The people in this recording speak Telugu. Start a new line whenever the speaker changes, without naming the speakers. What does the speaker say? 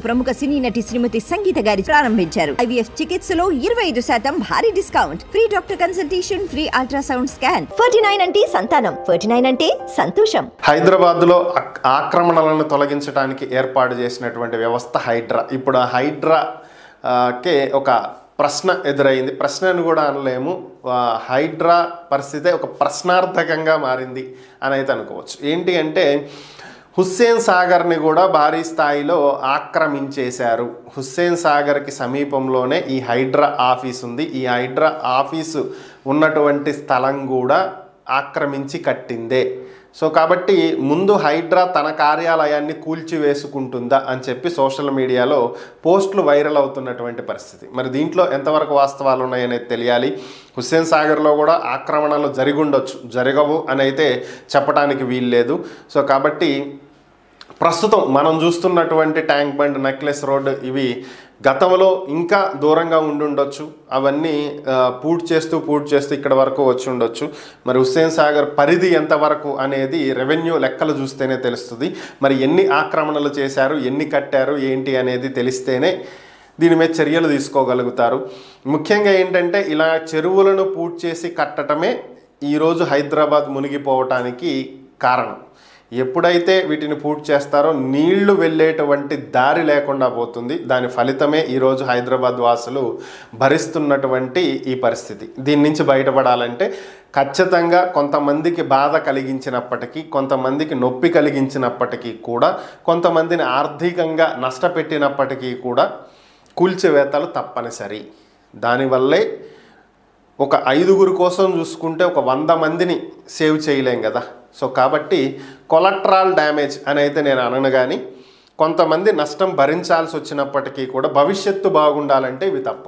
ప్రముఖ సినీ నటి శ్రీమతి సంగీత గారి ప్రారంభించారు. IVF చికిత్సలో 25% భారీ discount, free doctor consultation, free ultrasound scan. 49 అంటే సంతానం, 49 అంటే సంతోషం.
హైదరాబాద్ లో ఆక్రమణలను తొలగించడానికి ఏర్పాటు చేసినటువంటి వ్యవస్థ హైడ్రా. ఇప్పుడు ఆ హైడ్రా కే ఒక ప్రశ్న ఎదురైంది. ప్రశ్నను కూడా అనలేము, హైడ్రా పరిస్థితి ఒక ప్రశ్నార్థకంగా మారింది అని అయితే అనుకోవచ్చు. ఏంటి అంటే హుస్సేన్ సాగర్ని కూడా భారీ స్థాయిలో ఆక్రమించేశారు. హుస్సేన్ సాగర్కి సమీపంలోనే ఈ హైడ్రా ఆఫీస్ ఉంది. ఈ హైడ్రా ఆఫీసు ఉన్నటువంటి స్థలం కూడా ఆక్రమించి కట్టిందే. సో కాబట్టి ముందు హైడ్రా తన కార్యాలయాన్ని కూల్చివేసుకుంటుందా అని చెప్పి సోషల్ మీడియాలో పోస్టులు వైరల్ అవుతున్నటువంటి పరిస్థితి. మరి దీంట్లో ఎంతవరకు వాస్తవాలు ఉన్నాయనేది తెలియాలి. హుస్సేన్ సాగర్లో కూడా ఆక్రమణలు జరిగి ఉండొచ్చు, జరగవు అని అయితే చెప్పడానికి వీల్లేదు. సో కాబట్టి ప్రస్తుతం మనం చూస్తున్నటువంటి ట్యాంక్ బండ్, నెక్లెస్ రోడ్ ఇవి గతంలో ఇంకా దూరంగా ఉండుండొచ్చు. అవన్నీ పూర్తి చేస్తూ ఇక్కడ వరకు వచ్చి ఉండొచ్చు. మరి హుస్సేన్ సాగర్ పరిధి ఎంతవరకు అనేది రెవెన్యూ లెక్కలు చూస్తేనే తెలుస్తుంది. మరి ఎన్ని ఆక్రమణలు చేశారు, ఎన్ని కట్టారు, ఏంటి అనేది తెలిస్తేనే దీని మీద చర్యలు తీసుకోగలుగుతారు. ముఖ్యంగా ఏంటంటే ఇలా చెరువులను పూర్తి చేసి కట్టడమే ఈరోజు హైదరాబాద్ మునిగిపోవటానికి కారణం. ఎప్పుడైతే వీటిని పూర్తి చేస్తారో నీళ్లు వెళ్ళేటువంటి దారి లేకుండా పోతుంది. దాని ఫలితమే ఈరోజు హైదరాబాద్ వాసులు భరిస్తున్నటువంటి ఈ పరిస్థితి. దీని నుంచి బయటపడాలంటే ఖచ్చితంగా కొంతమందికి బాధ కలిగించినప్పటికీ, కొంతమందికి నొప్పి కలిగించినప్పటికీ కూడా, కొంతమందిని ఆర్థికంగా నష్టపెట్టినప్పటికీ కూడా కూల్చివేతలు తప్పనిసరి. దానివల్లే ఒక 5గురు కోసం చూసుకుంటే ఒక 100 మందిని సేవ్ చేయలేం కదా. సో కాబట్టి కొలట్రాల్ డ్యామేజ్ అని అయితే నేను అనను, కానీ కొంతమంది నష్టం భరించాల్సి వచ్చినప్పటికీ కూడా భవిష్యత్తు బాగుండాలంటే ఇవి తప్పవు.